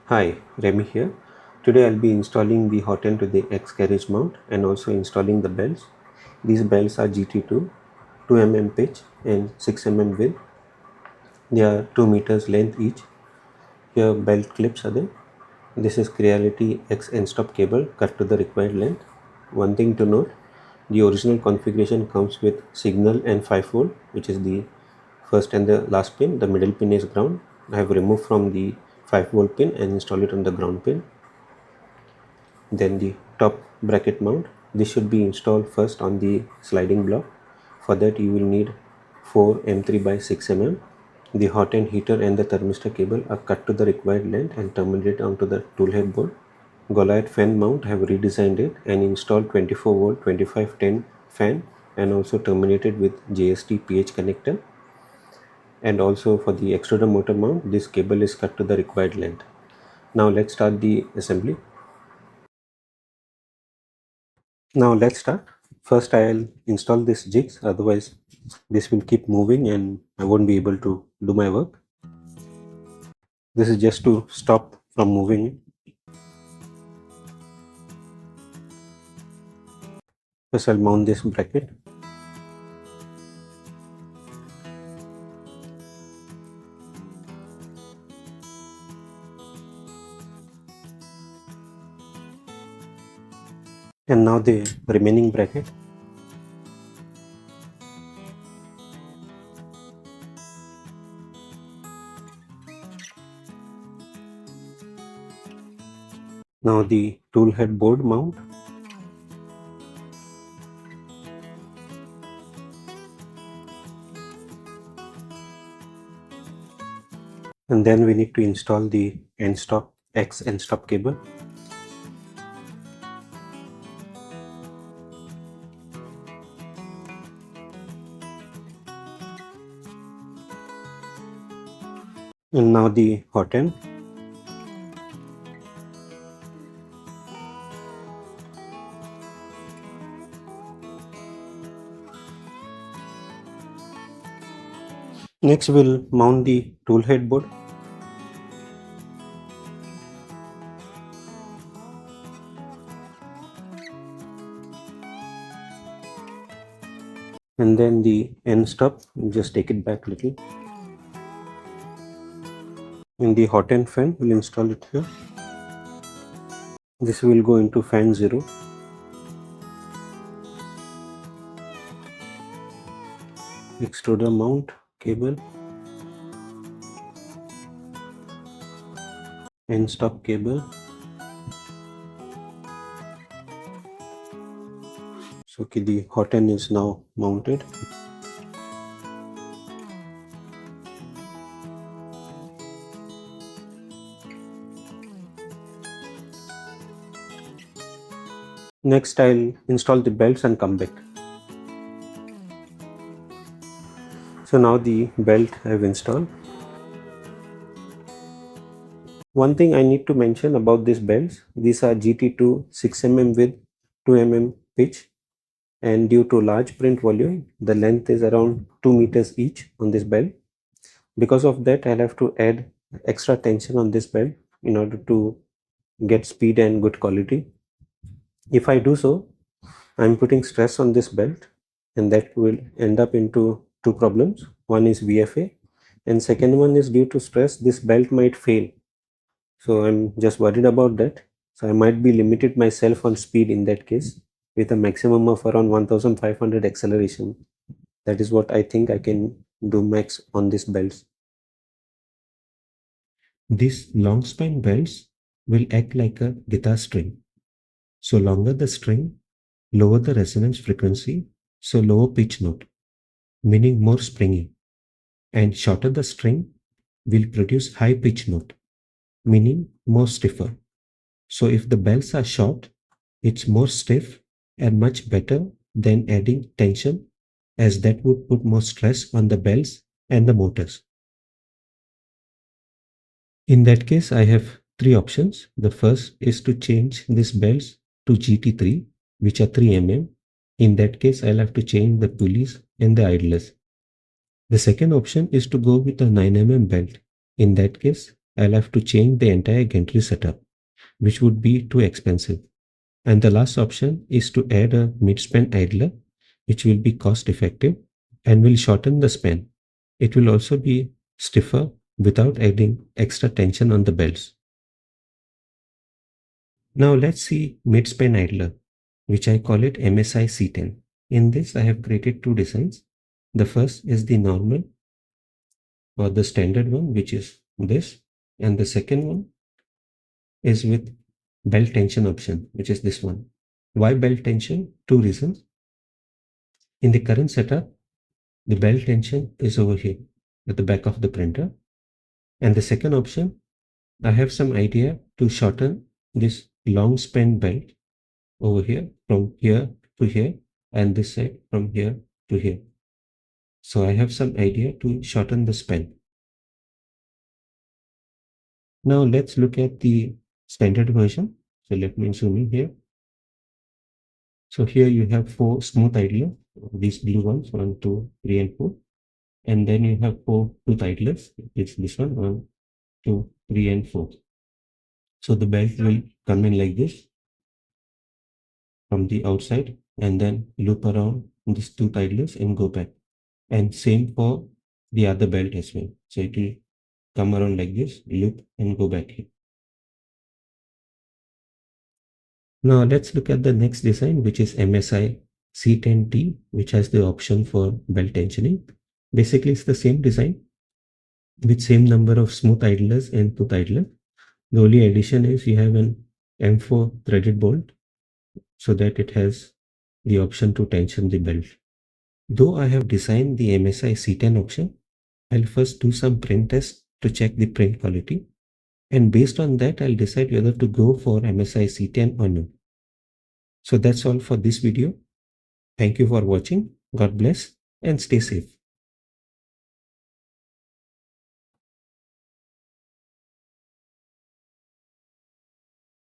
Hi, Remy here. Today I'll be installing the Hotend to the X carriage mount and also installing the belts. These belts are GT2, 2 mm pitch and 6 mm width. They are 2 meters length each. Here belt clips are there. This is Creality X-endstop cable cut to the required length. One thing to note, the original configuration comes with signal and 5V, which is the first and the last pin. The middle pin is ground. I have removed from the 5V pin and installed it on the ground pin. Then the top bracket mount. This should be installed first on the sliding block. For that you will need 4 M3 by 6 mm. The hot end heater and the thermistor cable are cut to the required length and terminated onto the toolhead board. Goliath fan mount, have redesigned it and installed 24 volt 2510 fan and also terminated with JST PH connector. And also for the extruder motor mount, this cable is cut to the required length. Now let's start the assembly. Now let's start. First I'll install this jigs, otherwise this will keep moving and I won't be able to do my work. This is just to stop from moving. First I'll mount this bracket. And now the remaining bracket. Now the toolhead board mount. And then we need to install the end-stop X-endstop cable. And now the hot end. Next we'll mount the toolhead board. And then the end stop, just take it back a little. In the hot end fan, we'll install it here. This will go into fan 0. Extruder mount cable, end stop cable. So okay, the hot end is now mounted. Next I'll install the belts and come back. So now the belt I have installed. One thing I need to mention about these belts, these are GT2 6 mm width, 2 mm pitch, and due to large print volume, the length is around 2 meters each on this belt. Because of that, I'll have to add extra tension on this belt in order to get speed and good quality. If I do so, I'm putting stress on this belt and that will end up into two problems. One is VFA and second one is due to stress, this belt might fail. So I'm just worried about that. So I might be limited myself on speed in that case with a maximum of around 1500 acceleration. That is what I think I can do max on these belts. These long span belts will act like a guitar string. So longer the string, lower the resonance frequency, so lower pitch note, meaning more springy. And shorter the string will produce high pitch note, meaning more stiffer. So if the bells are short, it's more stiff and much better than adding tension, as that would put more stress on the bells and the motors. In that case, I have three options. The first is to change these bells to GT3, which are 3 mm. In that case, I'll have to change the pulleys and the idlers. The second option is to go with a 9 mm belt. In that case, I'll have to change the entire gantry setup, which would be too expensive. And the last option is to add a mid-span idler, which will be cost effective and will shorten the span. It will also be stiffer without adding extra tension on the belts. Now let's see mid-span idler, which I call it MSI-C10. In this, I have created two designs. The first is the normal or the standard one, which is this, and the second one is with belt tension option, which is this one. Why belt tension? Two reasons. In the current setup, the belt tension is over here at the back of the printer. And the second option, I have some idea to shorten this long span belt over here from here to here, and this side from here to here. So I have some idea to shorten the span. Now let's look at the standard version. So let me zoom in here. So here you have 4 smooth idler, these blue ones, 1, 2, 3, and 4. And then you have 4 tooth idlers. It's this one, 1, 2, 3, and 4. So the belt will come in like this from the outside and then loop around these tooth idlers and go back. And same for the other belt as well. So it will come around like this, loop, and go back here. Now let's look at the next design, which is MSI-C10T, which has the option for belt tensioning. Basically, it's the same design with same number of smooth idlers and tooth idlers. The only addition is you have an M4 threaded bolt so that it has the option to tension the belt. Though I have designed the MSI-C10 option, I'll first do some print tests to check the print quality. And based on that, I'll decide whether to go for MSI-C10 or not. So that's all for this video. Thank you for watching. God bless and stay safe.